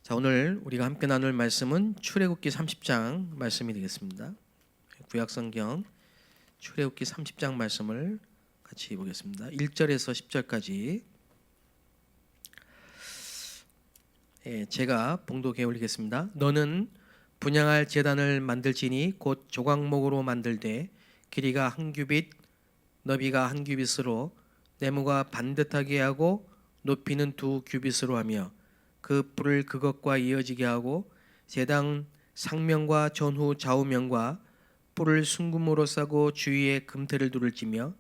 자, 오늘 우리가 함께 나눌 말씀은 출애굽기 30장 말씀이 되겠습니다. 구약성경 출애굽기 30장 말씀을 같이 보겠습니다. 1절에서 10절까지 제가 봉독해 올리겠습니다. 너는 분향할 제단을 만들지니 곧 조각목으로 만들되 길이가 한 규빗 너비가 한 규빗으로 네모가 반듯하게 하고 높이는 두 규빗으로 하며 그 뿔을 그것과 이어지게 하고 제단 상면과 전후 좌우면과 뿔을 순금으로 싸고 주위에 금태를 둘을 찌며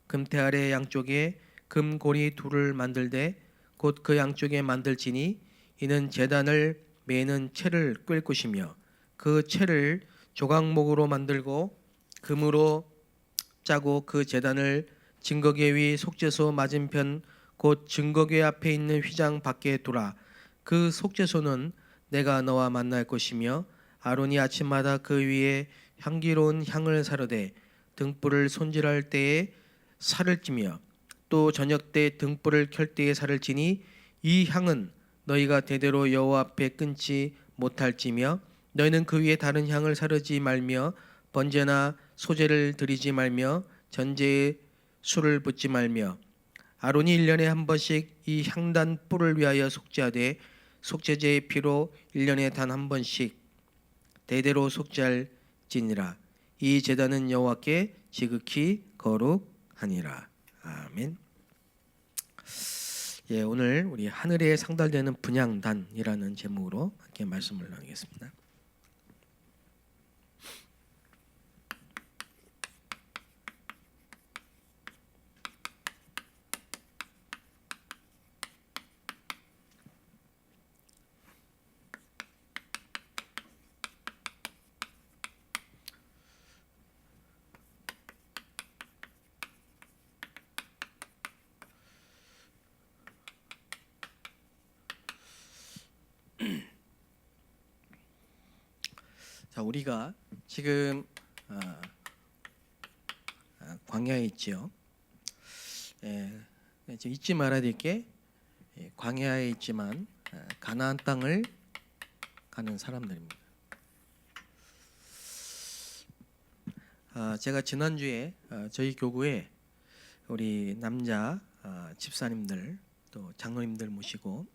금태 아래 양쪽에 금고리 둘을 만들되 곧 그 양쪽에 만들지니 이는 제단을 매는 채를 꿰 것이며 그 채를 조각목으로 만들고 금으로 짜고 그 제단을 증거궤 위 속죄소 맞은편 곧 증거궤 앞에 있는 휘장 밖에 두라. 그 속죄소는 내가 너와 만날 것이며 아론이 아침마다 그 위에 향기로운 향을 사르되 등불을 손질할 때에 살을 찌며 또 저녁 때 등불을 켤 때에 살을 찌니 이 향은 너희가 대대로 여호와 앞에 끊지 못할지며 너희는 그 위에 다른 향을 사르지 말며 번제나 소제를 드리지 말며 전제에 술을 붓지 말며 아론이 1년에 한 번씩 이 향단 뿔을 위하여 속죄하되 속죄제의 피로 1년에 단 한 번씩 대대로 속죄할지니라. 이 제단은 여호와께 지극히 거룩하니라. 아멘. 오늘 우리 하늘에 상달되는 분향단이라는 제목으로 함께 말씀을 나누겠습니다. 자, 우리가 지금 광야에 있지요. 잊지 말아야 될 게 광야에 있지만 가나안 땅을 가는 사람들입니다. 제가 지난주에 저희 교구에 우리 남자 집사님들 또 장로님들 모시고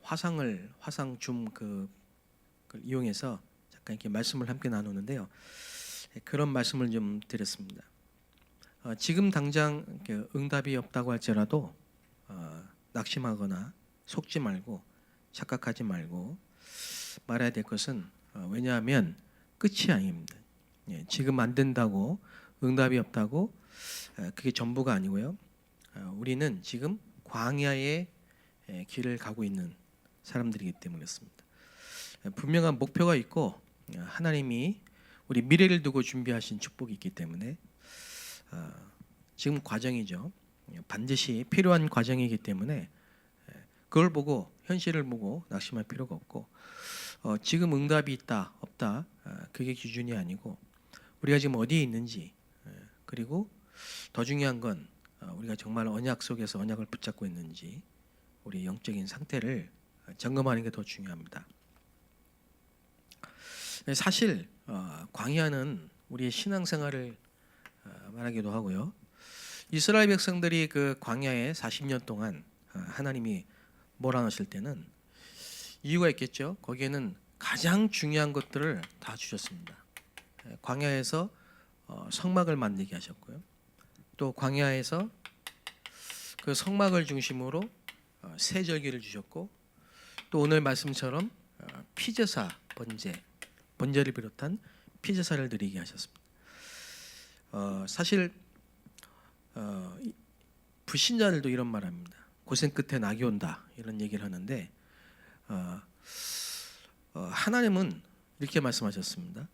화상 줌 그걸 이용해서 잠깐 이렇게 말씀을 함께 나누는데요. 그런 말씀을 좀 드렸습니다. 지금 당장 응답이 없다고 할지라도 낙심하거나 속지 말고 착각하지 말고 말해야 될 것은 왜냐하면 끝이 아닙니다. 지금 안 된다고 응답이 없다고 그게 전부가 아니고요. 우리는 지금 광야의 길을 가고 있는 사람들이기 때문에 그렇습니다. 분명한 목표가 있고 하나님이 우리 미래를 두고 준비하신 축복이 있기 때문에 지금 과정이죠. 반드시 필요한 과정이기 때문에 그걸 보고 현실을 보고 낙심할 필요가 없고 지금 응답이 있다 없다 그게 기준이 아니고 우리가 지금 어디에 있는지 그리고 더 중요한 건 우리가 정말 언약 속에서 언약을 붙잡고 있는지 우리 영적인 상태를 점검하는 게 더 중요합니다. 사실 광야는 우리의 신앙생활을 말하기도 하고요. 이스라엘 백성들이 그 광야에 40년 동안 하나님이 몰아넣으실 때는 이유가 있겠죠. 거기에는 가장 중요한 것들을 다 주셨습니다. 광야에서 성막을 만들게 하셨고요. 또 광야에서 그 성막을 중심으로 세절기를 주셨고 또 오늘 말씀처럼 피제사 번제를 비롯한 피제사를 드리게 하셨습니다. 사실 불신자들도 이런 말합니다. 고생 끝에 낙이 온다 이런 얘기를 하는데 하나님은 이렇게 말씀하셨습니다.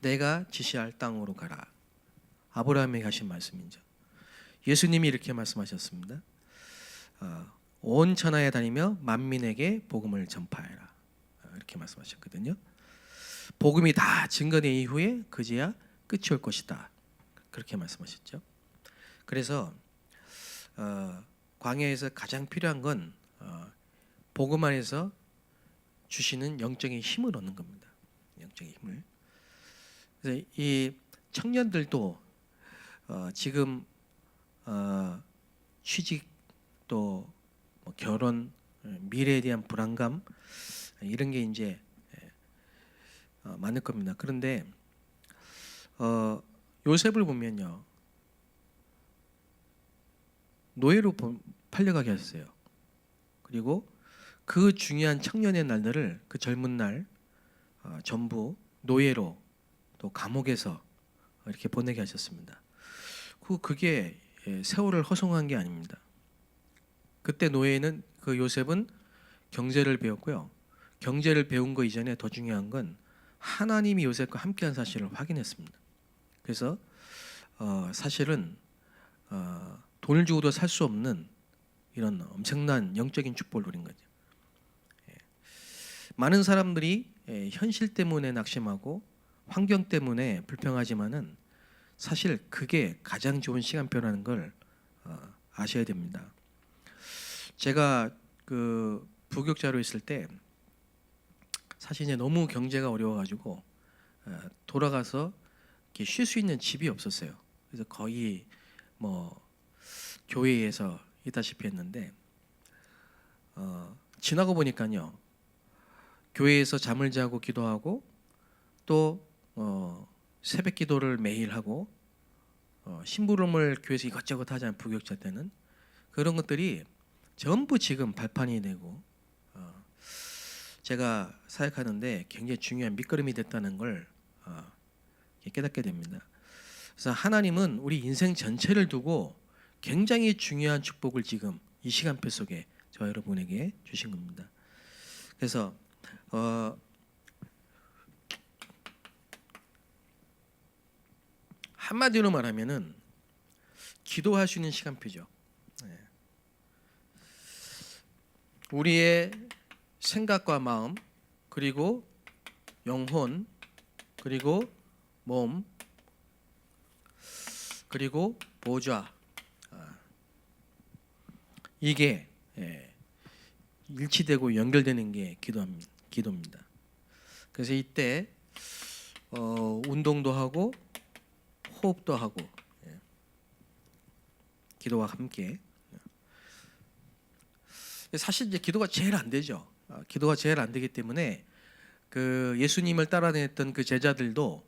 내가 지시할 땅으로 가라. 아브라함에게 하신 말씀이죠. 예수님이 이렇게 말씀하셨습니다. 온 천하에 다니며 만민에게 복음을 전파해라. 이렇게 말씀하셨거든요. 복음이 다 증거된 이후에 그제야 끝이 올 것이다. 그렇게 말씀하셨죠. 그래서 광야에서 가장 필요한 건 복음 안에서 주시는 영적인 힘을 얻는 겁니다. 영적인 힘을. 그래서 이 청년들도 지금 취직 또 뭐 결혼, 미래에 대한 불안감 이런 게 이제 많을 겁니다. 그런데 요셉을 보면요, 노예로 팔려가게 했어요. 그리고 그 중요한 청년의 날들을, 그 젊은 날 전부 노예로 또 감옥에서 이렇게 보내게 하셨습니다. 그게 세월을 허송한 게 아닙니다. 그때 노예는, 그 요셉은 경제를 배웠고요. 경제를 배운 거 이전에 더 중요한 건 하나님이 요셉과 함께한 사실을 확인했습니다. 그래서 사실은 돈을 주고도 살 수 없는 이런 엄청난 영적인 축복을 누린 거죠. 많은 사람들이 현실 때문에 낙심하고 환경 때문에 불평하지만은 사실 그게 가장 좋은 시간표라는 걸 아셔야 됩니다. 제가 그 부교육자로 있을 때 사실 이제 너무 경제가 어려워가지고 돌아가서 쉴 수 있는 집이 없었어요. 그래서 거의 뭐 교회에서 있다시피 했는데 지나고 보니까요, 교회에서 잠을 자고 기도하고 또 새벽 기도를 매일 하고 심부름을 교회에서 이것저것 하잖아요. 부교육자 때는 그런 것들이 전부 지금 발판이 되고 제가 사역하는데 굉장히 중요한 밑거름이 됐다는 걸 깨닫게 됩니다. 그래서 하나님은 우리 인생 전체를 두고 굉장히 중요한 축복을 지금 이 시간표 속에 저와 여러분에게 주신 겁니다. 그래서 한마디로 말하면은 기도할 수 있는 시간표죠. 우리의 생각과 마음, 그리고 영혼, 그리고 몸, 그리고 보좌, 이게 일치되고 연결되는 게 기도입니다. 그래서 이때 운동도 하고 호흡도 하고 기도와 함께. 사실 이제 기도가 제일 안 되죠. 기도가 제일 안 되기 때문에 그 예수님을 따라다녔던 그 제자들도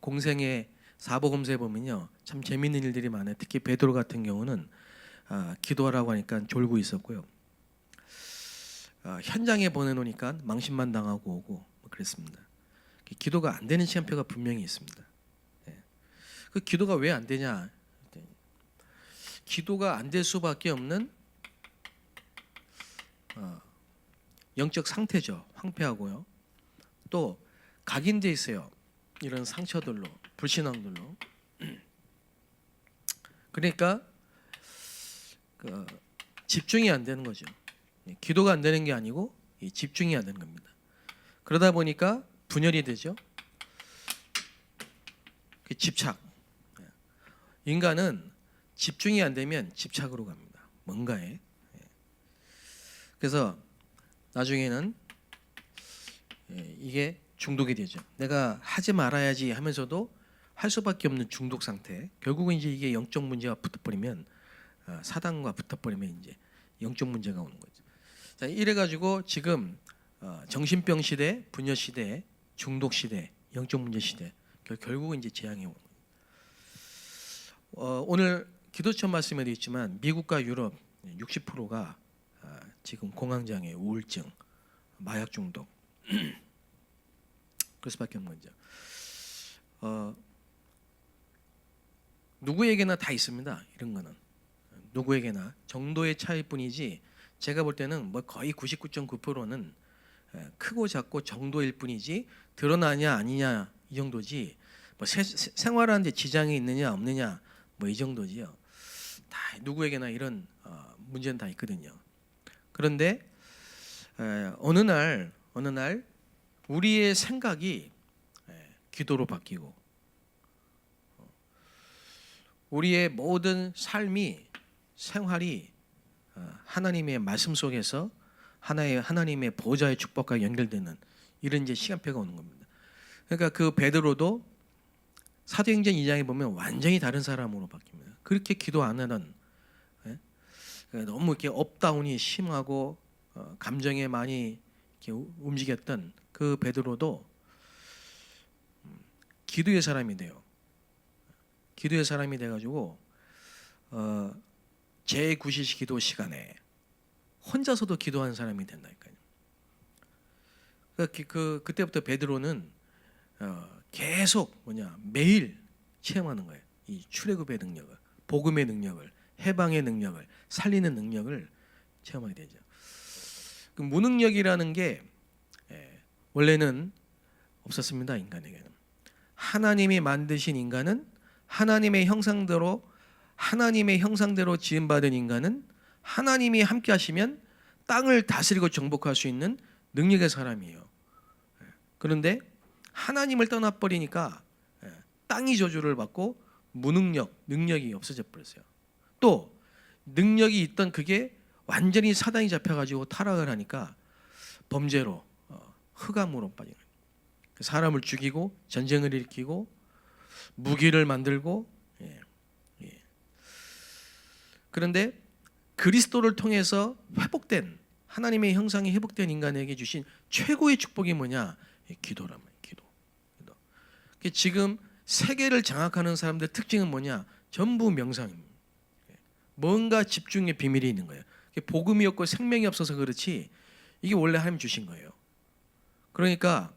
공생의 사복음서에 보면요, 참 재미있는 일들이 많아요. 특히 베드로 같은 경우는 기도하라고 하니까 졸고 있었고요. 현장에 보내놓으니까 망신만 당하고 오고 뭐 그랬습니다. 기도가 안 되는 시간표가 분명히 있습니다. 그 기도가 왜 안 되냐? 기도가 안 될 수밖에 없는 영적 상태죠. 황폐하고요. 또 각인돼 있어요. 이런 상처들로, 불신앙들로. 그러니까 집중이 안 되는 거죠. 기도가 안 되는 게 아니고 집중이 안 되는 겁니다. 그러다 보니까 분열이 되죠. 집착. 인간은 집중이 안 되면 집착으로 갑니다. 뭔가에. 그래서 나중에는 이게 중독이 되죠. 내가 하지 말아야지 하면서도 할 수밖에 없는 중독 상태. 결국은 이제 이게 영적 문제가 붙어버리면, 사단과 붙어버리면 이제 영적 문제가 오는 거죠. 자, 이래가지고 지금 정신병 시대, 분열 시대, 중독 시대, 영적 문제 시대, 결국은 이제 재앙이 오는 거예요. 오늘 기도처 말씀에도 있지만 미국과 유럽 60%가 지금 공황장애, 우울증, 마약 중독 그럴 수밖에 없는 거죠. 누구에게나 다 있습니다. 이런 거는 누구에게나 정도의 차이일 뿐이지, 제가 볼 때는 뭐 거의 99.9%는 크고 작고 정도일 뿐이지 드러나냐 아니냐 이 정도지, 뭐 생활하는데 지장이 있느냐 없느냐 뭐 이 정도지요. 다 누구에게나 이런 문제는 다 있거든요. 그런데 어느 날 우리의 생각이 기도로 바뀌고 우리의 모든 삶이, 생활이 하나님의 말씀 속에서 하나님의 보좌의 축복과 연결되는 이런 이제 시간표가 오는 겁니다. 그러니까 그 베드로도 사도행전 2장에 보면 완전히 다른 사람으로 바뀝니다. 그렇게 기도 안 하는, 너무 이렇게 업다운이 심하고 감정에 많이 이렇게 움직였던 그 베드로도 기도의 사람이 돼요. 기도의 사람이 돼가지고 제9시 기도 시간에 혼자서도 기도하는 사람이 된다니까요. 그때부터 베드로는 계속 매일 체험하는 거예요. 이 출애굽의 능력을, 복음의 능력을, 해방의 능력을, 살리는 능력을 체험하게 되죠. 그 무능력이라는 게 원래는 없었습니다. 인간에게는. 하나님이 만드신 인간은 하나님의 형상대로 지음받은 인간은 하나님이 함께 하시면 땅을 다스리고 정복할 수 있는 능력의 사람이에요. 그런데 하나님을 떠나버리니까 땅이 저주를 받고 능력이 없어져 버렸어요. 또 능력이 있던 그게 완전히 사단이 잡혀가지고 타락을 하니까 범죄로, 흑암으로 빠지는 거예요. 사람을 죽이고 전쟁을 일으키고 무기를 만들고. 그런데 그리스도를 통해서 회복된, 하나님의 형상이 회복된 인간에게 주신 최고의 축복이 뭐냐? 기도라면 기도. 지금 세계를 장악하는 사람들 특징은 뭐냐? 전부 명상입니다. 뭔가 집중의 비밀이 있는 거예요. 복음이 없고 생명이 없어서 그렇지 이게 원래 하나님 주신 거예요. 그러니까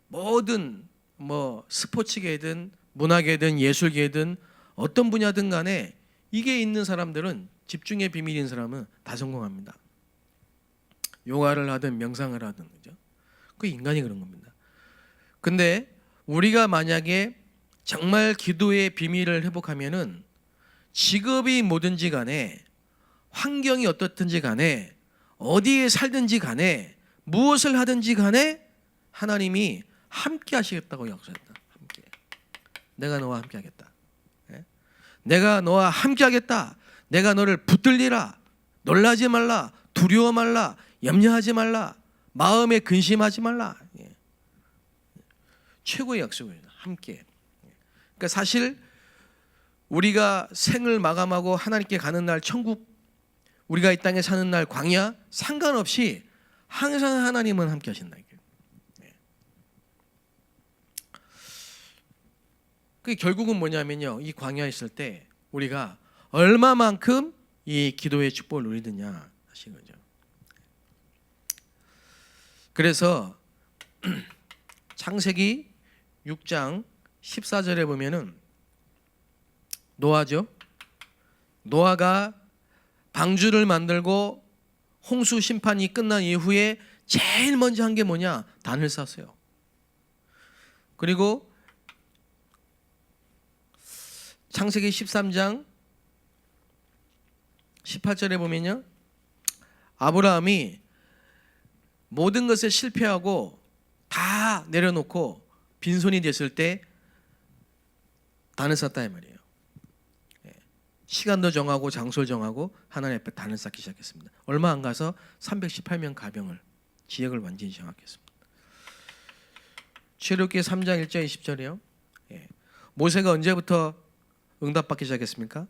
모든 스포츠계든 문화계든 예술계든 어떤 분야든 간에 이게 있는 사람들은, 집중의 비밀이 있는 사람은 다 성공합니다. 요가를 하든 명상을 하든, 그죠? 그 인간이 그런 겁니다. 근데 우리가 만약에 정말 기도의 비밀을 회복하면은 직업이 뭐든지 간에, 환경이 어떻든지 간에, 어디에 살든지 간에, 무엇을 하든지 간에 하나님이 함께 하시겠다고 약속했다. 함께. 내가 너와 함께 하겠다. 내가 너와 함께 하겠다. 내가 너를 붙들리라. 놀라지 말라. 두려워 말라. 염려하지 말라. 마음에 근심하지 말라. 최고의 약속입니다. 함께. 그러니까 사실 우리가 생을 마감하고 하나님께 가는 날 천국, 우리가 이 땅에 사는 날 광야, 상관없이 항상 하나님은 함께 하신다. 그게 결국은 뭐냐면요, 이 광야에 있을 때 우리가 얼마만큼 이 기도의 축복을 누리느냐 하신 거죠. 그래서 창세기 6장 14절에 보면은 노아죠. 노아가 방주를 만들고 홍수 심판이 끝난 이후에 제일 먼저 한 게 뭐냐? 단을 쌌어요. 그리고 창세기 13장 18절에 보면요, 아브라함이 모든 것에 실패하고 다 내려놓고 빈손이 됐을 때 단을 쌌다 이 말이에요. 시간도 정하고 장소를 정하고 하나님 앞에 단을 쌓기 시작했습니다. 얼마 안 가서 318명 가병을, 지역을 완전히 장악했습니다. 출애굽기 3장 1절 20절이요. 모세가 언제부터 응답받기 시작했습니까?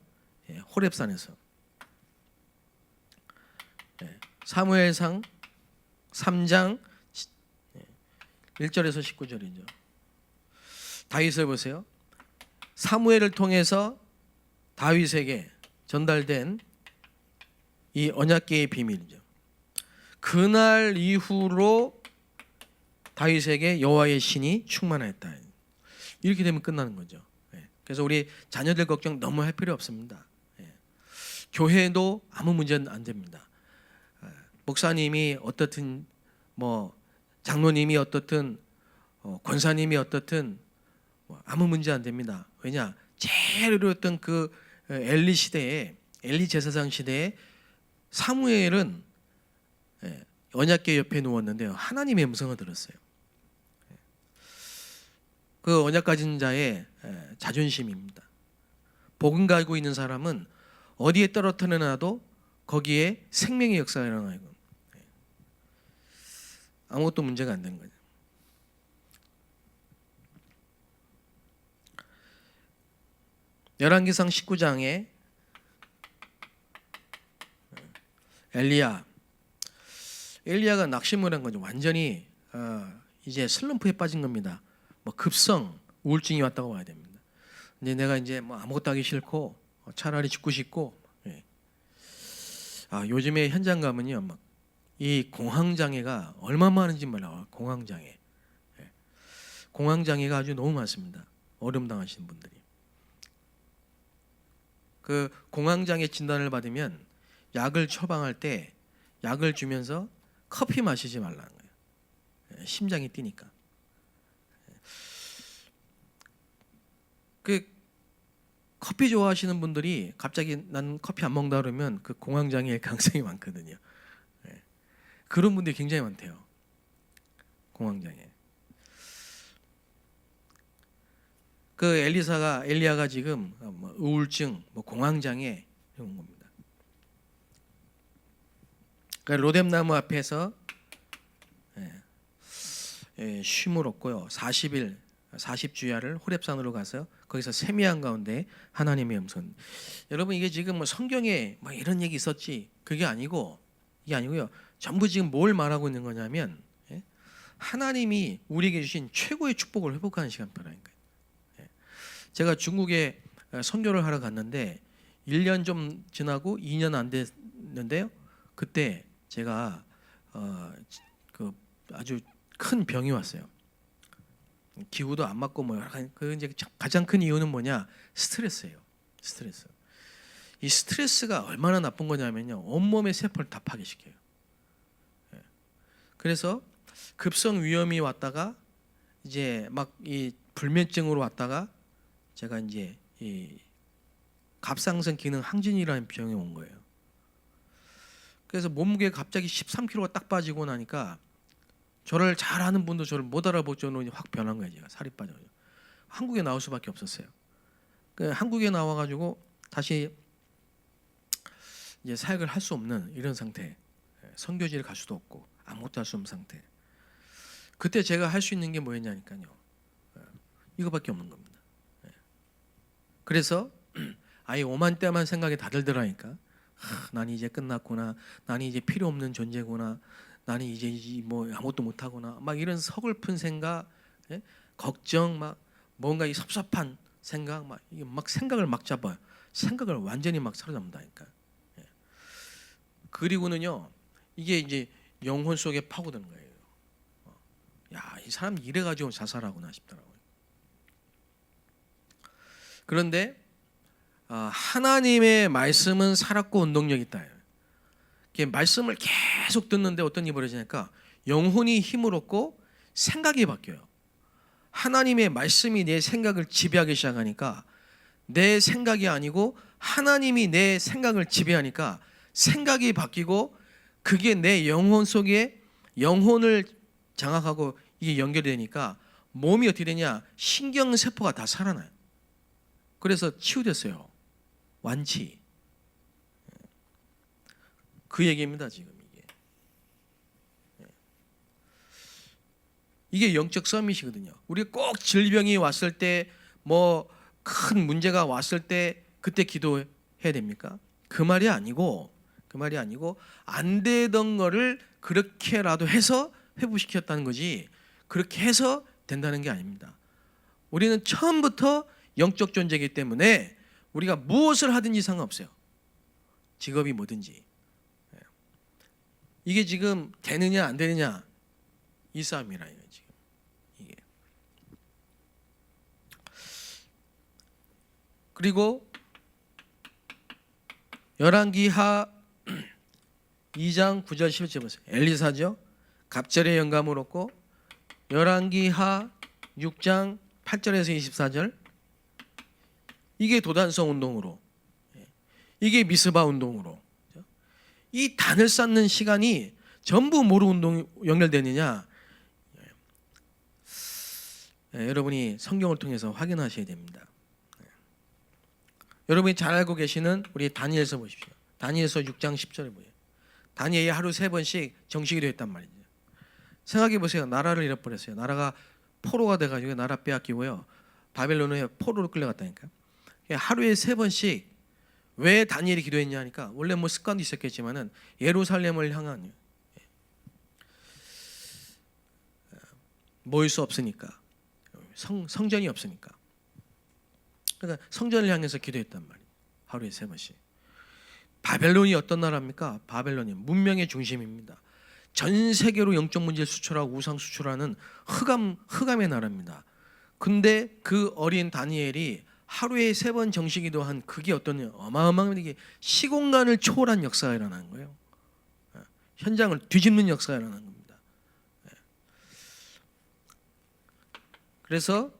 호렙산에서. 사무엘상 3장 1절에서 19절이죠. 다윗을 보세요. 사무엘을 통해서 다윗에게 전달된 이 언약궤의 비밀이죠. 그날 이후로 다윗에게 여호와의 신이 충만하였다. 이렇게 되면 끝나는 거죠. 그래서 우리 자녀들 걱정 너무 할 필요 없습니다. 교회도 아무 문제는 안 됩니다. 목사님이 어떻든, 장로님이 어떻든, 권사님이 어떻든 아무 문제 안 됩니다. 왜냐? 제일 어려웠던 그 엘리 시대에, 엘리 제사장 시대에 사무엘은 언약궤 옆에 누웠는데요, 하나님의 음성을 들었어요. 그 언약 가진 자의 자존심입니다. 복음 가지고 있는 사람은 어디에 떨어뜨려놔도 거기에 생명의 역사가 일어나요. 아무것도 문제가 안 되는 거죠. 열왕기상 19장에 엘리야가 낙심을 한 거죠. 완전히 이제 슬럼프에 빠진 겁니다. 뭐 급성 우울증이 왔다고 봐야 됩니다. 근데 내가 이제 뭐 아무것도 하기 싫고 차라리 죽고 싶고. 요즘에 현장 가면요, 막 이 공황장애가 얼마 많은지 몰라요. 공황장애. 공황장애가 아주 너무 많습니다. 어려움 당하시는 분들이. 그 공황장애 진단을 받으면 약을 처방할 때 약을 주면서 커피 마시지 말라는 거예요. 심장이 뛰니까. 그 커피 좋아하시는 분들이 갑자기 난 커피 안 먹는다 그러면 그 공황장애의 가능성이 많거든요. 그런 분들이 굉장히 많대요. 공황장애. 그 엘리야가 지금 뭐 우울증, 뭐 공황장애 이런 겁니다. 그러니까 로뎀나무 앞에서 쉼을 얻고요. 40일 40주야를 호렙산으로 가서 거기서 세미한 가운데 하나님의 음성. 여러분 이게 지금 뭐 성경에 뭐 이런 얘기 있었지 이게 아니고요. 전부 지금 뭘 말하고 있는 거냐면 하나님이 우리에게 주신 최고의 축복을 회복하는 시간표라니까요. 제가 중국에 선교를 하러 갔는데 1년 좀 지나고 2년 안 됐는데요. 그때 제가 그 아주 큰 병이 왔어요. 기후도 안 맞고 뭐 그 이제 가장 큰 이유는 뭐냐? 스트레스예요. 스트레스. 이 스트레스가 얼마나 나쁜 거냐면요. 온몸의 세포를 다 파괴시켜요. 그래서 급성 위염이 왔다가 이제 막 이 불면증으로 왔다가 제가 이제 이 갑상선 기능 항진이라는 병이 온 거예요. 그래서 몸무게가 갑자기 13kg가 딱 빠지고 나니까 저를 잘 아는 분도 저를 못 알아볼 정도로 확 변한 거예요. 제가 살이 빠져요. 한국에 나올 수밖에 없었어요. 한국에 나와가지고 다시 이제 사역을 할 수 없는 이런 상태. 선교지를 갈 수도 없고 아무것도 할 수 없는 상태. 그때 제가 할 수 있는 게 뭐였냐니까요. 이거밖에 없는 겁니다. 그래서 아예 오만 때만 생각이 다 들더라니까. 난 이제 끝났구나. 난 이제 필요 없는 존재구나. 나는 이제 뭐 아무것도 못하구나. 막 이런 서글픈 생각, 걱정, 막 뭔가 이 섭섭한 생각, 막 생각을 막 잡아요. 생각을 완전히 막 사로잡는다니까. 그리고는요, 이게 이제 영혼 속에 파고드는 거예요. 야, 이 사람 이래가지고 자살하구나 싶더라고요. 그런데 하나님의 말씀은 살았고 운동력 있다. 말씀을 계속 듣는데 어떤 일이 벌어지니까 영혼이 힘을 얻고 생각이 바뀌어요. 하나님의 말씀이 내 생각을 지배하기 시작하니까 내 생각이 아니고 하나님이 내 생각을 지배하니까 생각이 바뀌고 그게 내 영혼 속에 영혼을 장악하고 이게 연결되니까 몸이 어떻게 되냐? 신경세포가 다 살아나요. 그래서 치유됐어요. 완치. 그 얘기입니다. 지금 이게 영적 서밋이거든요. 우리가 꼭 질병이 왔을 때 뭐 큰 문제가 왔을 때 그때 기도해야 됩니까? 그 말이 아니고 안 되던 거를 그렇게라도 해서 회복시켰다는 거지 그렇게 해서 된다는 게 아닙니다. 우리는 처음부터 영적 존재이기 때문에 우리가 무엇을 하든지 상관없어요. 직업이 뭐든지. 이게 지금 되느냐 안 되느냐 이 싸움이라 이거 지금 이게. 그리고 열왕기하 2장 9절 10절 보세요. 엘리사죠. 갑절의 영감을 얻고 열왕기하 6장 8절에서 24절 이게 도단성 운동으로 이게 미스바 운동으로 이 단을 쌓는 시간이 전부 뭐로 연결되느냐? 여러분이 성경을 통해서 확인하셔야 됩니다. 여러분이 잘 알고 계시는 우리 다니엘서 보십시오. 다니엘서 6장 10절에 뭐예요? 다니엘이 하루 3번씩 정식이 되었단 말이죠. 생각해 보세요. 나라를 잃어버렸어요. 나라가 포로가 돼가지고 나라 빼앗기고요. 바벨론에 포로로 끌려갔다니까. 하루에 3번씩 왜 다니엘이 기도했냐 하니까 원래 뭐 습관도 있었겠지만은 예루살렘을 향한 모일 수 없으니까 성전이 없으니까. 그러니까 성전을 향해서 기도했단 말이에요. 하루에 3번씩. 바벨론이 어떤 나라입니까? 바벨론이 문명의 중심입니다. 전 세계로 영적 문제를 수출하고 우상 수출하는 흑암의 나라입니다. 근데 그 어린 다니엘이 하루에 3번 정식기도 한 그게 어떤 어마어마한 게 시공간을 초월한 역사가 일어나는 거예요. 현장을 뒤집는 역사가 일어나는 겁니다. 그래서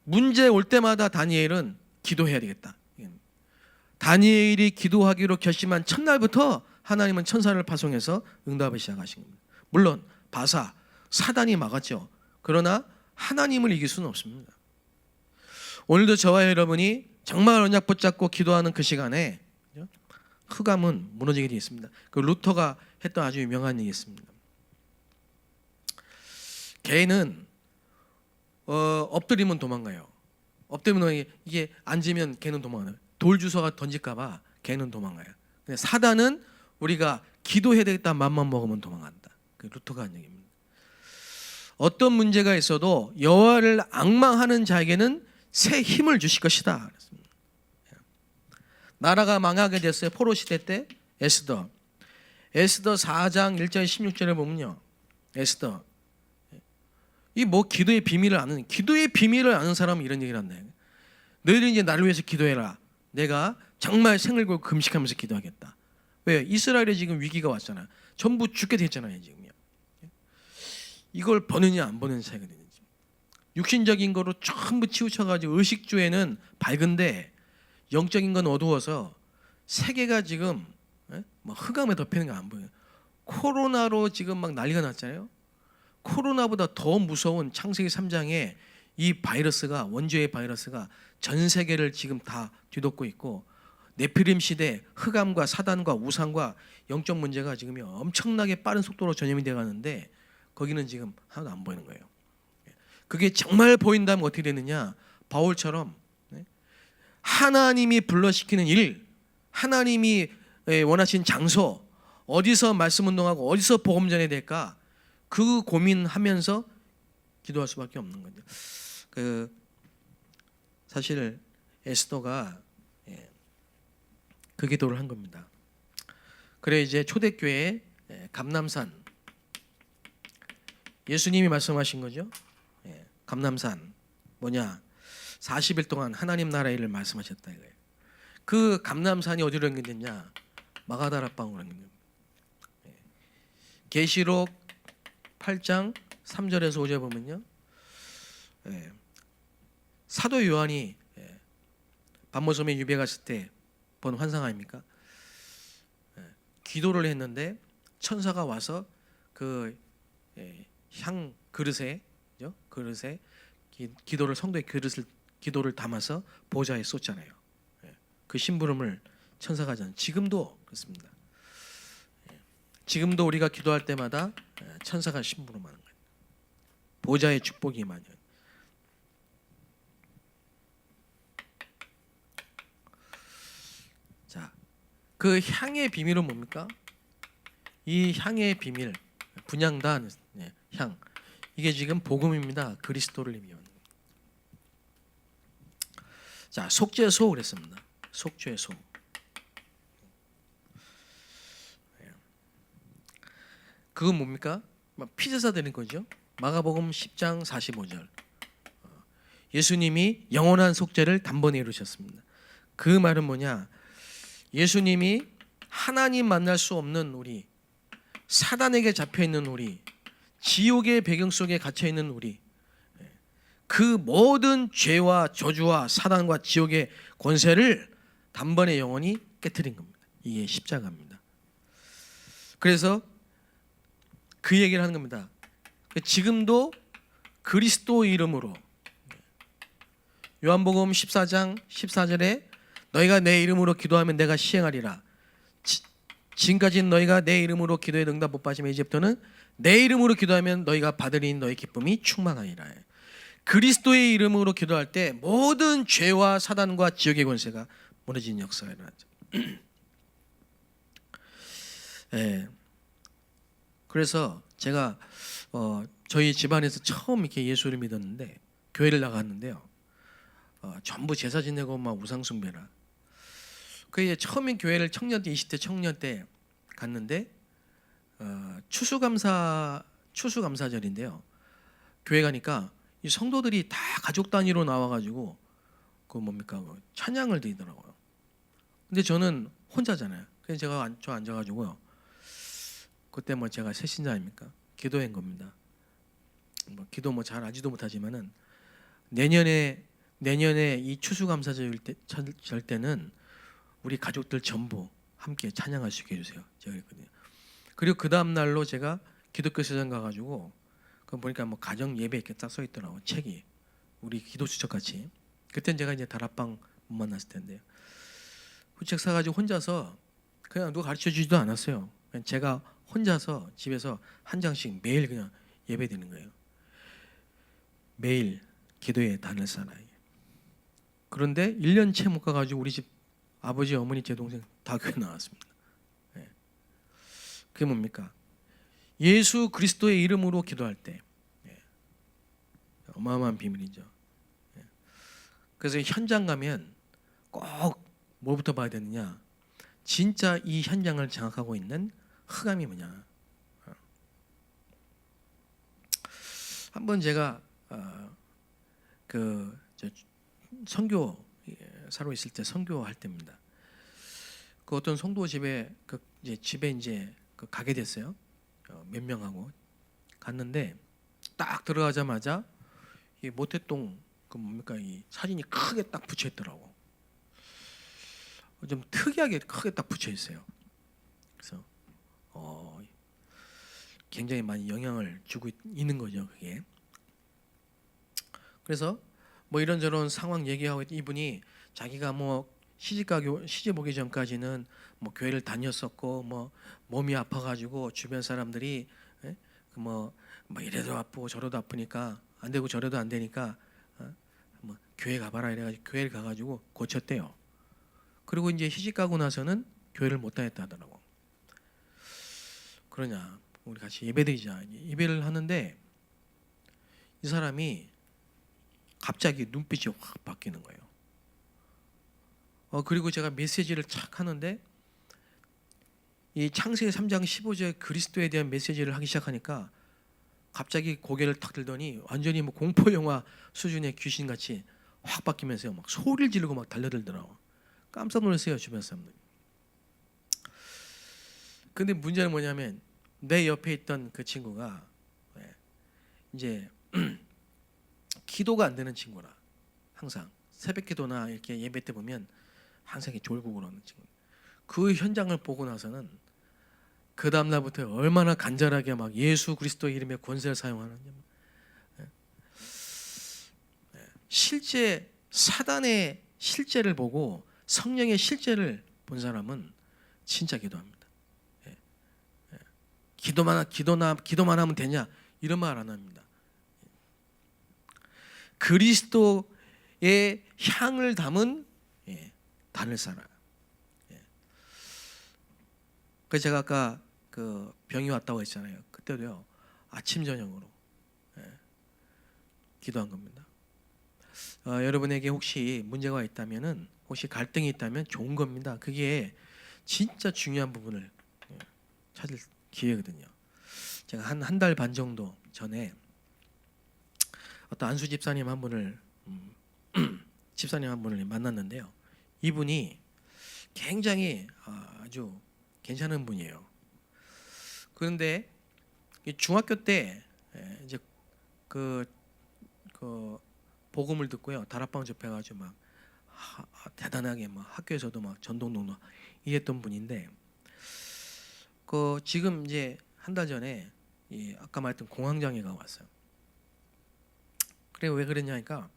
문제 올 때마다 다니엘은 기도해야 되겠다. 다니엘이 기도하기로 결심한 첫날부터 하나님은 천사를 파송해서 응답을 시작하신 겁니다. 물론 바사, 사단이 막았죠. 그러나 하나님을 이길 수는 없습니다. 오늘도 저와 여러분이 정말 언약 붙잡고 기도하는 그 시간에 흑암은 무너지게 되어 있습니다. 그 루터가 했던 아주 유명한 얘기 있습니다. 개는 엎드리면 도망가요. 엎드리면 이게 앉으면 개는 도망가요. 돌 주워가 던질까봐 개는 도망가요. 근데 사단은 우리가 기도해야 되겠다 맘만 먹으면 도망간다. 그 루터가 한 얘기입니다. 어떤 문제가 있어도 여호와를 앙망하는 자에게는 새 힘을 주실 것이다. 그랬습니다. 나라가 망하게 됐어요. 포로 시대 때 에스더 4장 1절 16절에 보면요. 에스더 이 뭐 기도의 비밀을 아는 사람은 이런 얘기를 한다. 너희들 이제 나를 위해서 기도해라. 내가 정말 생을 걸고 금식하면서 기도하겠다. 왜요? 이스라엘에 지금 위기가 왔잖아. 전부 죽게 됐잖아요, 지금요. 이걸 버느냐 안 버느냐 차이가 되는지. 육신적인 거로 전부 치우쳐가지고 의식주에는 밝은데 영적인 건 어두워서 세계가 지금 막 흑암에 덮이는 거 안 보여요. 코로나로 지금 막 난리가 났잖아요. 코로나보다 더 무서운 창세기 3장에 이 바이러스가 원죄의 바이러스가 전 세계를 지금 다 뒤덮고 있고 네피림 시대 흑암과 사단과 우상과 영적 문제가 지금 엄청나게 빠른 속도로 전염이 돼 가는데 거기는 지금 하나도 안 보이는 거예요. 그게 정말 보인다면 어떻게 되느냐? 바울처럼 하나님이 불러시키는 일, 하나님이 원하신 장소, 어디서 말씀 운동하고 어디서 복음 전해야 될까? 그 고민하면서 기도할 수밖에 없는 거죠. 사실 에스더가 그 기도를 한 겁니다. 그래 이제 초대교회 감람산 예수님이 말씀하신 거죠. 감람산 뭐냐? 40일 동안 하나님 나라 일을 말씀하셨다 이거예요. 그 감람산이 어디로 연결됐냐? 마가다라 방으로 연결됩니다. 계시록 8장 3절에서 5절 보면요. 사도 요한이 밤모섬에 유배 갔을 때 본 환상 아닙니까? 기도를 했는데 천사가 와서 그 향 그릇에 기도를 성도의 기도를 담아서 보좌에 쏟잖아요. 그 심부름을 천사가 하잖아요. 지금도 그렇습니다. 지금도 우리가 기도할 때마다 천사가 심부름하는 거예요. 보좌의 축복이 임하는. 자, 그 향의 비밀은 뭡니까? 이 향의 비밀, 분향단 향, 이게 지금 복음입니다. 그리스도를 의미하는. 자, 속죄소 그랬습니다. 속죄소. 그건 뭡니까? 피제사 되는 거죠. 마가복음 10장 45절. 예수님이 영원한 속죄를 단번에 이루셨습니다. 그 말은 뭐냐? 예수님이 하나님 만날 수 없는 우리, 사단에게 잡혀있는 우리, 지옥의 배경 속에 갇혀있는 우리, 그 모든 죄와 저주와 사단과 지옥의 권세를 단번에 영원히 깨트린 겁니다. 이게 십자가입니다. 그래서 그 얘기를 하는 겁니다. 지금도 그리스도 이름으로 요한복음 14장 14절에 너희가 내 이름으로 기도하면 내가 시행하리라. 지금까지는 너희가 내 이름으로 기도에 응답 못 받으면 이제부터는 내 이름으로 기도하면 너희가 받으리니 너희 기쁨이 충만하리라. 그리스도의 이름으로 기도할 때 모든 죄와 사단과 지옥의 권세가 무너지는 역사가 일어나죠. 예. 그래서 제가 저희 집안에서 처음 이렇게 예수를 믿었는데 교회를 나갔는데요. 전부 제사 지내고 막 우상 숭배라. 그 처음에 교회를 청년 때 20대 청년 때 갔는데 추수감사절인데요. 교회 가니까 이 성도들이 다 가족 단위로 나와가지고 그 뭡니까 찬양을 드리더라고요. 근데 저는 혼자잖아요. 그래서 제가 앉아가지고요. 그때 뭐 제가 새신자 아닙니까? 기도한 겁니다. 뭐 기도 뭐 잘 알지도 못하지만은 내년에 이 추수감사절 때는 우리 가족들 전부 함께 찬양할 수 있게 해주세요. 제가 그랬거든요. 그리고 그 다음 날로 제가 기독교 세상 가가지고 그 보니까 뭐 가정 예배 이렇게 딱 써 있더라고 책이 우리 기도 수첩 같이. 그땐 제가 이제 다락방 못 만났을 텐데요. 그 책 사가지고 혼자서 그냥 누가 가르쳐 주지도 않았어요. 그냥 제가 혼자서 집에서 한 장씩 매일 그냥 예배 드리는 거예요. 매일 기도에 단을 쌓아요. 그런데 1년 채 못 가가지고 우리 집 아버지, 어머니, 제 동생 다 교회 나왔습니다. 네. 그게 뭡니까? 예수 그리스도의 이름으로 기도할 때 어마어마한 비밀이죠. 그래서 현장 가면 꼭 뭐부터 봐야 되느냐? 진짜 이 현장을 장악하고 있는 흑암이 뭐냐? 한번 제가 선교 사로 있을 때 선교할 때입니다. 그 어떤 성도 집에 집에 가게 됐어요. 몇 명하고 갔는데 딱 들어가자마자 이 모태동 그 뭡니까 이 사진이 크게 딱 붙여 있더라고. 좀 특이하게 크게 딱 붙여 있어요. 그래서 굉장히 많이 영향을 주고 있는 거죠, 그게. 그래서 뭐 이런저런 상황 얘기하고 이분이 자기가 뭐 시집 오기 전까지는 뭐 교회를 다녔었고 뭐 몸이 아파가지고 주변 사람들이 뭐 이래도 아프고 저래도 아프니까 안 되고 저래도 안 되니까 뭐 교회 가봐라 이래가지고 교회를 가가지고 고쳤대요. 그리고 이제 시집 가고 나서는 교회를 못 다녔다 하더라고. 그러냐 우리 같이 예배드리자. 예배를 하는데 이 사람이 갑자기 눈빛이 확 바뀌는 거예요. 그리고 제가 메시지를 착 하는데 이 창세기 3장 15절 그리스도에 대한 메시지를 하기 시작하니까 갑자기 고개를 탁 들더니 완전히 뭐 공포 영화 수준의 귀신같이 확 바뀌면서요. 막 소리를 지르고 막 달려들더라고. 깜짝 놀랐어요, 주변 사람들. 근데 문제는 뭐냐면 내 옆에 있던 그 친구가 이제 기도가 안 되는 친구라. 항상 새벽 기도나 이렇게 예배 때 보면 항상 졸고 그러는 친구. 그 현장을 보고 나서는 그 다음 날부터 얼마나 간절하게 막 예수 그리스도 이름의 권세를 사용하느냐. 실제 사단의 실제를 보고 성령의 실제를 본 사람은 진짜 기도합니다. 기도만 하면 되냐 이런 말 안 합니다. 그리스도의 향을 담은 단을 쌓아요. 그래서 제가 아까 그 병이 왔다고 했잖아요. 그때도요 아침 저녁으로 기도한 겁니다. 여러분에게 혹시 문제가 있다면은 혹시 갈등이 있다면 좋은 겁니다. 그게 진짜 중요한 부분을 찾을 기회거든요. 제가 한 달 반 정도 전에 어떤 안수 집사님 한 분을 만났는데요. 이분이 굉장히 아주 괜찮은 분이에요. 그런데 중학교 때 이제 그 복음을 듣고요. 다락방 접해가지고 막 대단하게 막 학교에서도 막 전도농도 이랬던 분인데 지금 이제 한 달 전에 아까 말했던 공황장애가 왔어요. 그래 왜 그랬냐니까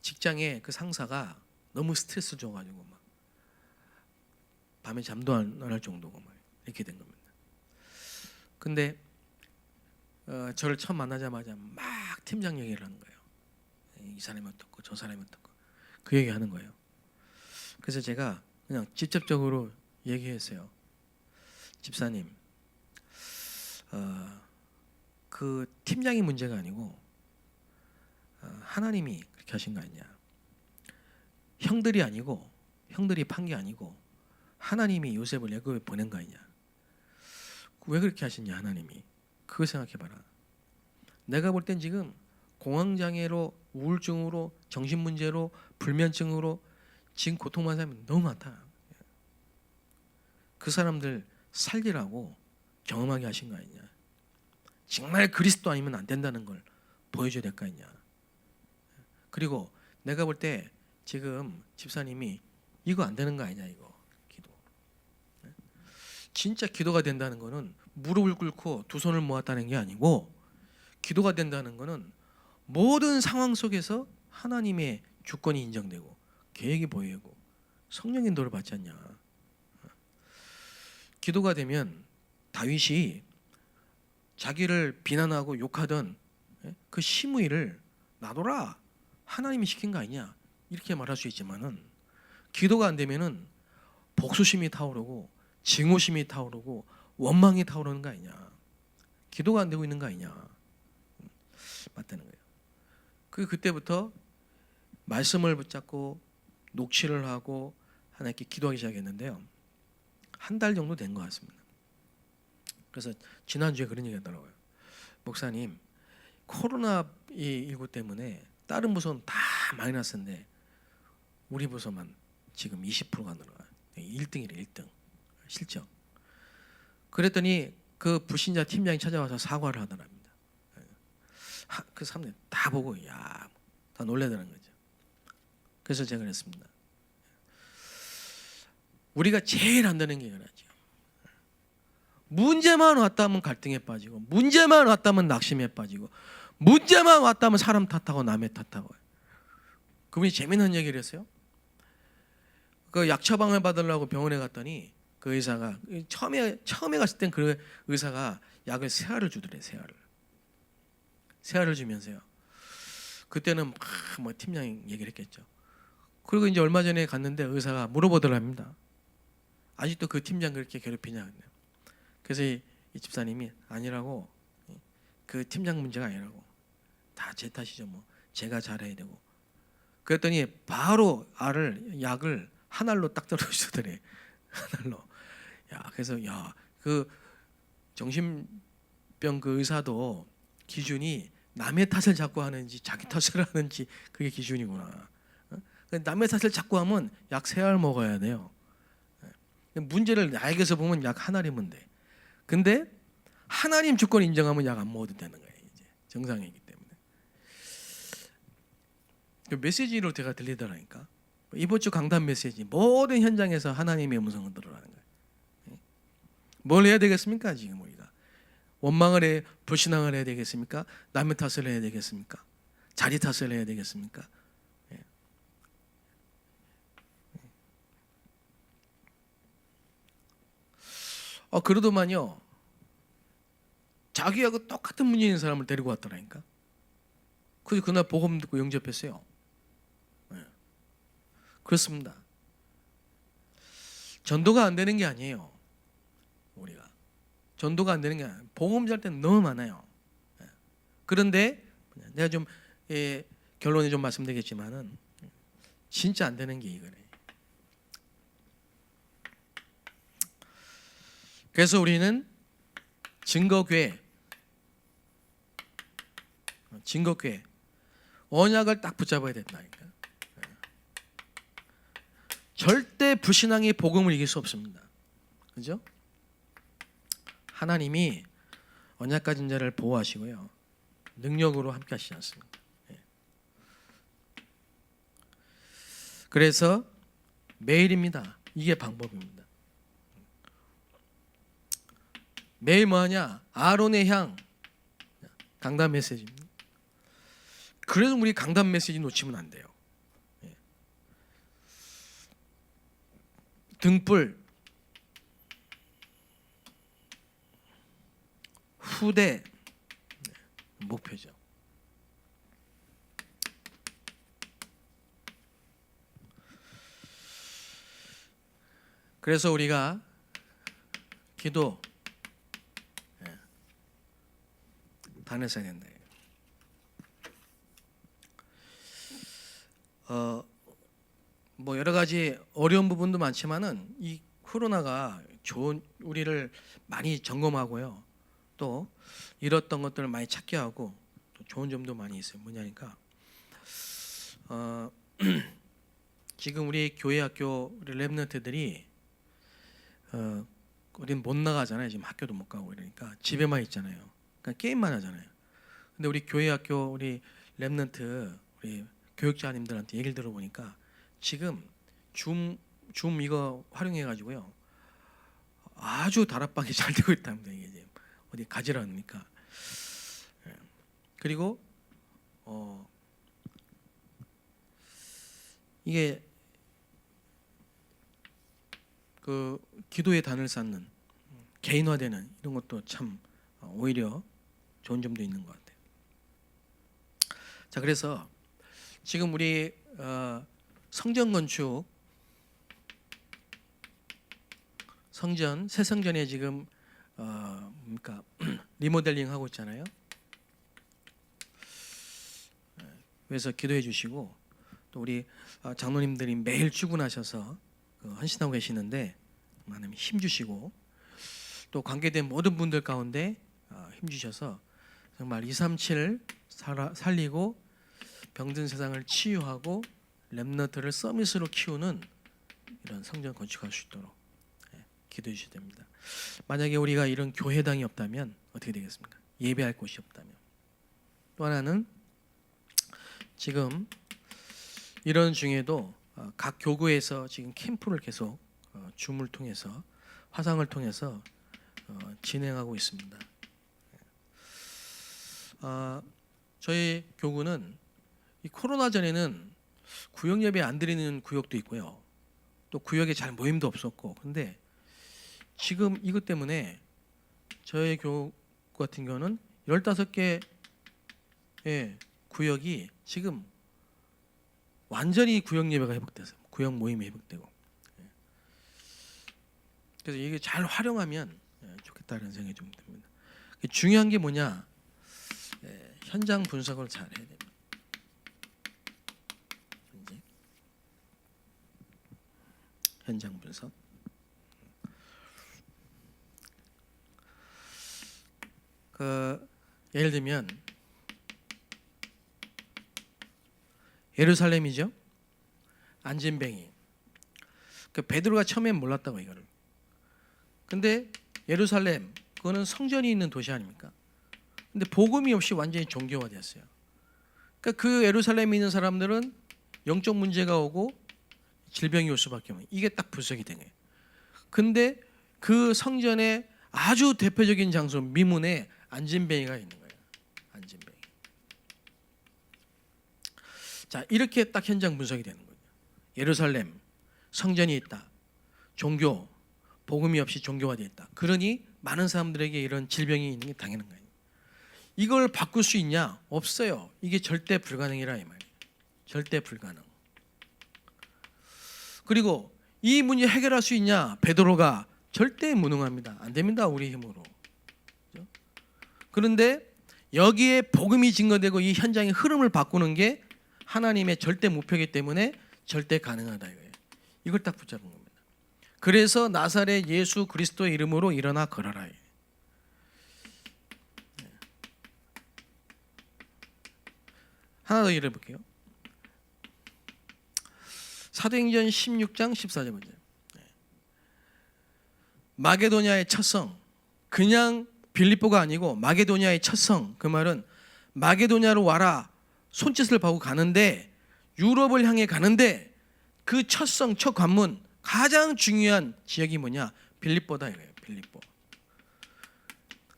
직장에 그 상사가 너무 스트레스 줘가지고 막 밤에 잠도 안 할 정도고 막 이렇게 된 겁니다. 근데 저를 처음 만나자마자 막 팀장 얘기를 하는 거예요. 이 사람이 어떻고 저 사람이 어떻고 그 얘기하는 거예요. 그래서 제가 그냥 직접적으로 얘기했어요. 집사님, 그 팀장이 문제가 아니고 하나님이 그렇게 하신 거 아니냐. 형들이 아니고 형들이 판 게 아니고 하나님이 요셉을 애굽에 보낸 거 아니냐. 왜 그렇게 하시냐 하나님이. 그거 생각해봐라. 내가 볼 땐 지금 공황장애로 우울증으로 정신문제로 불면증으로 지금 고통받는 사람이 너무 많다. 그 사람들 살리라고 경험하게 하신 거 아니냐. 정말 그리스도 아니면 안 된다는 걸 보여줘야 될 거 아니냐. 그리고 내가 볼 때 지금 집사님이 이거 안 되는 거 아니냐 이거 기도. 진짜 기도가 된다는 거는 무릎을 꿇고 두 손을 모았다는 게 아니고 기도가 된다는 거는 모든 상황 속에서 하나님의 주권이 인정되고 계획이 보이고 성령 인도를 받지 않냐. 기도가 되면 다윗이 자기를 비난하고 욕하던 그 시므이를 놔둬라 하나님이 시킨 거 아니냐 이렇게 말할 수 있지만은 기도가 안 되면은 복수심이 타오르고 증오심이 타오르고 원망이 타오르는 거 아니냐. 기도가 안 되고 있는 거 아니냐. 맞다는 거예요. 그때부터 말씀을 붙잡고 녹취를 하고 하나님께 기도하기 시작했는데요. 한 달 정도 된 것 같습니다. 그래서 지난주에 그런 얘기 하더라고요. 목사님, 코로나19 때문에 다른 부서는 다 마이너스인데 우리 부서만 지금 20%가 늘어나요. 1등이래 1등 실적. 그랬더니 그 불신자 팀장이 찾아와서 사과를 하더랍니다. 그 사람들 다 보고 다 놀래더라는 거죠. 그래서 제가 그랬습니다. 우리가 제일 안 되는 게 이거죠. 문제만 왔다면 갈등에 빠지고 문제만 왔다면 낙심에 빠지고 문제만 왔다면 사람 탓하고 남의 탓하고. 그분이 재미난 얘기를 했어요. 그 약 처방을 받으려고 병원에 갔더니 그 의사가 처음에 갔을 땐 그 의사가 약을 세 알을 주더래. 세 알을 주면서요. 그때는 뭐 팀장이 얘기를 했겠죠. 그리고 이제 얼마 전에 갔는데 의사가 물어보더랍니다. 아직도 그 팀장 그렇게 괴롭히냐. 그래서 이 집사님이 아니라고, 그 팀장 문제가 아니라고, 다 제 탓이죠. 뭐 제가 잘해야 되고. 그랬더니 바로 약을 한 알로 딱 떨어주더래. 한 알로. 그래서 그 정신병 그 의사도 기준이 남의 탓을 자꾸 하는지 자기 탓을 하는지 그게 기준이구나. 남의 탓을 자꾸 하면 약 세 알 먹어야 돼요. 문제를 나에게서 보면 약 한 알이면 돼. 근데 하나님 주권 인정하면 약 안 먹어도 되는 거예요. 이제 정상이기 때문에. 그 메시지로 제가 들리더라니까. 이번 주 강단 메시지 모든 현장에서 하나님의 음성을 들으라는 거예요. 뭘 해야 되겠습니까? 지금 우리가 원망을 해, 불신앙을 해야 되겠습니까? 남의 탓을 해야 되겠습니까? 자리 탓을 해야 되겠습니까? 그러더만요. 자기하고 똑같은 문제 있는 사람을 데리고 왔더라니까. 그래서 그날 복음 듣고 영접했어요. 그렇습니다. 전도가 안 되는 게 아니에요. 우리가 전도가 안 되는 게 아니에요. 복음 잘 때는 너무 많아요. 그런데 내가 좀 결론에 좀 말씀드리겠지만은 진짜 안 되는 게 이거래. 그래서 우리는 증거교회 언약을 딱 붙잡아야 된다니까. 절대 불신앙이 복음을 이길 수 없습니다. 그죠? 하나님이 언약 가진 자를 보호하시고요. 능력으로 함께 하시지 않습니다. 그래서 매일입니다. 이게 방법입니다. 매일 뭐하냐? 아론의 향 강단 메시지입니다. 그래서 우리 강단 메시지 놓치면 안 돼요. 등불 추대 목표죠. 그래서 우리가 기도 단을 써야 된다. 뭐 여러 가지 어려운 부분도 많지만은 이 코로나가 좋은 우리를 많이 점검하고요. 또 잃었던 것들을 많이 찾게 하고 또 좋은 점도 많이 있어요. 뭐냐니까 지금 우리 교회 학교 우리 랩런트들이 어딘 못 나가잖아요. 지금 학교도 못 가고 이러니까 집에만 있잖아요. 그러니까 게임만 하잖아요. 근데 우리 교회 학교 우리 랩런트 우리 교육자님들한테 얘기를 들어보니까 지금 줌 이거 활용해 가지고요 아주 다락방이 잘 되고 있답니다. 이게 이제 어디 가지라 하니까. 그리고 이게 그 기도의 단을 쌓는 개인화되는 이런 것도 참 오히려 좋은 점도 있는 것 같아요. 자, 그래서 지금 우리 성전 건축 새 성전에 지금 뭡니까 리모델링 하고 있잖아요. 그래서 기도해 주시고 또 우리 장로님들이 매일 출근하셔서 헌신하고 계시는데 하나님 힘 주시고 또 관계된 모든 분들 가운데 힘 주셔서 정말 237 살리고 병든 세상을 치유하고 렘넌트를 서밋으로 키우는 이런 성전 건축할 수 있도록 기도해 주셔야 됩니다. 만약에 우리가 이런 교회당이 없다면 어떻게 되겠습니까? 예배할 곳이 없다면. 또 하나는 지금 이런 중에도 각 교구에서 지금 캠프를 계속 줌을 통해서 화상을 통해서 진행하고 있습니다. 저희 교구는 이 코로나 전에는 구역 예배 안 드리는 구역도 있고요. 또 구역에 잘 모임도 없었고. 근데 지금 이것 때문에 저희 교구 같은 경우는 15개의 구역이 지금 완전히 구역 예배가 회복돼서 구역 모임이 회복되고. 그래서 이게 잘 활용하면 좋겠다는 생각이 좀 듭니다. 중요한 게 뭐냐? 현장 분석을 잘 해야 됩니다. 현장 분석. 예를 들면 예루살렘이죠. 안진뱅이. 베드로가 처음엔 몰랐다고 이거를. 근데 예루살렘 그거는 성전이 있는 도시 아닙니까? 근데 복음이 없이 완전히 종교화됐어요. 그러니까 그 예루살렘에 있는 사람들은 영적 문제가 오고 질병이 올 수밖에 없는. 이게 딱 분석이 된 거예요. 근데 그 성전의 아주 대표적인 장소 미문에 안진뱅이가 있는 거예요. 안진뱅이. 자, 이렇게 딱 현장 분석이 되는 거예요. 예루살렘 성전이 있다. 종교 복음이 없이 종교화되어 있다. 그러니 많은 사람들에게 이런 질병이 있는 게 당연한 거예요. 이걸 바꿀 수 있냐? 없어요. 이게 절대 불가능이라 이 말이에요. 절대 불가능. 그리고 이 문제 해결할 수 있냐? 베드로가 절대 무능합니다. 안 됩니다. 우리 힘으로. 그렇죠? 그런데 여기에 복음이 증거되고 이 현장의 흐름을 바꾸는 게 하나님의 절대 목표이기 때문에 절대 가능하다 이거예요. 이걸 딱 붙잡은 겁니다. 그래서 나사렛 예수 그리스도의 이름으로 일어나 걸어라. 하나 더 읽어 볼게요. 사도행전 16장 14절. 마게도냐의 첫 성. 그냥 빌립보가 아니고 마게도냐의 첫 성. 그 말은 마게도냐로 와라. 손짓을 하고 가는데 유럽을 향해 가는데 그 첫 성, 첫 관문 가장 중요한 지역이 뭐냐? 빌립보다 이거예요. 빌립보.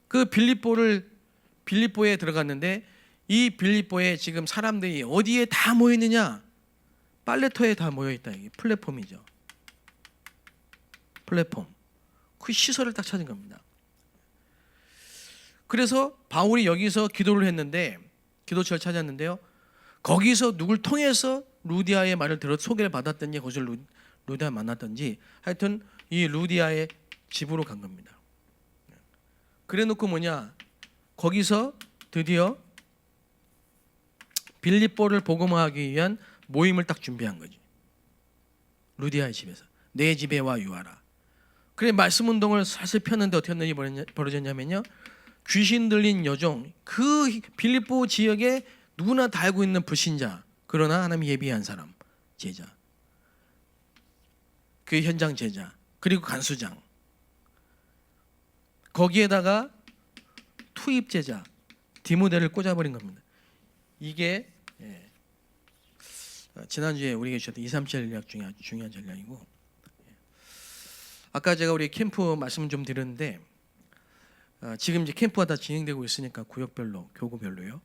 그 빌립보에 들어갔는데 이 빌립보에 지금 사람들이 어디에 다 모여 있느냐? 빨래터에 다 모여 있다. 이게 플랫폼이죠. 플랫폼. 그 시설을 딱 찾은 겁니다. 그래서 바울이 여기서 기도를 했는데 기도처를 찾았는데요. 거기서 누굴 통해서 루디아의 말을 들어 소개를 받았든지 거기서 루디아 만났든지 하여튼 이 루디아의 집으로 간 겁니다. 그래놓고 뭐냐, 거기서 드디어 빌립보를 복음화하기 위한 모임을 딱 준비한 거지. 루디아의 집에서 내 집에 와 유하라. 그래 말씀 운동을 사실 폈는데 어떻게 벌어졌냐면요, 귀신 들린 여종, 그 빌립보 지역에 누구나 다 알고 있는 불신자, 그러나 하나님이 예비한 사람, 제자, 그 현장 제자, 그리고 간수장, 거기에다가 투입 제자 디모데를 꽂아버린 겁니다. 이게 지난주에 우리가 주셨던 237 전략 중에 아주 중요한 전략이고, 아까 제가 우리 캠프 말씀을 좀 드렸는데 지금 이제 캠프가 다 진행되고 있으니까 구역별로, 교구별로요.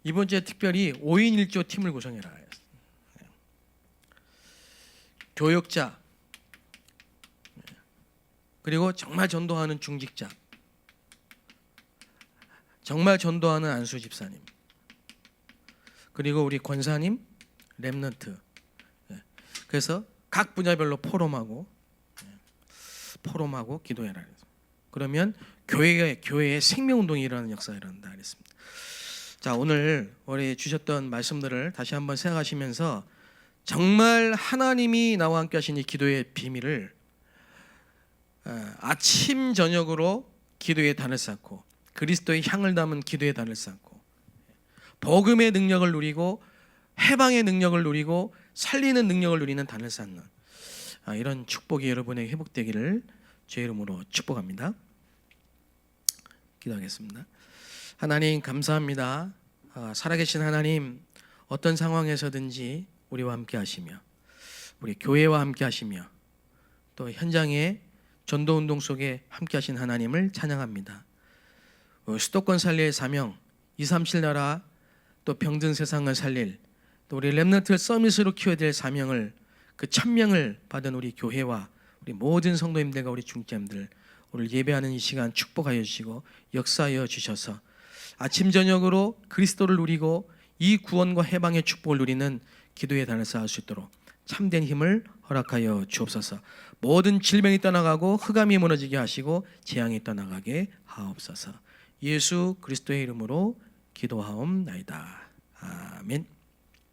이번 주에 특별히 5인 1조 팀을 구성해라. 교역자, 그리고 정말 전도하는 중직자, 정말 전도하는 안수 집사님, 그리고 우리 권사님, 렘넌트. 그래서 각 분야별로 포럼하고 기도해라. 그러면 교회의 생명운동이 일어나는 역사가 일어난다 그랬습니다. 자, 오늘 우리 주셨던 말씀들을 다시 한번 생각하시면서 정말 하나님이 나와 함께 하신 이 기도의 비밀을 아침 저녁으로 기도의 단을 쌓고 그리스도의 향을 담은 기도의 단을 쌓고 복음의 능력을 누리고 해방의 능력을 누리고 살리는 능력을 누리는 단을 쌓는 이런 축복이 여러분에게 회복되기를 주의 이름으로 축복합니다. 기도하겠습니다. 하나님 감사합니다. 살아계신 하나님, 어떤 상황에서든지 우리와 함께 하시며 우리 교회와 함께 하시며 또 현장의 전도운동 속에 함께 하신 하나님을 찬양합니다. 수도권 살릴 사명, 237 나라, 또 병든 세상을 살릴, 또 우리 렘넌트 서밋으로 키워야 될 사명을, 그 1000명을 받은 우리 교회와 우리 모든 성도님들과 우리 중직자님들 오늘 예배하는 이 시간 축복하여 주시고 역사하여 주셔서 아침 저녁으로 그리스도를 누리고 이 구원과 해방의 축복을 누리는 기도의 단을 쌓을 수 있도록 참된 힘을 허락하여 주옵소서. 모든 질병이 떠나가고 흑암이 무너지게 하시고 재앙이 떠나가게 하옵소서. 예수 그리스도의 이름으로 기도하옵나이다. 아멘.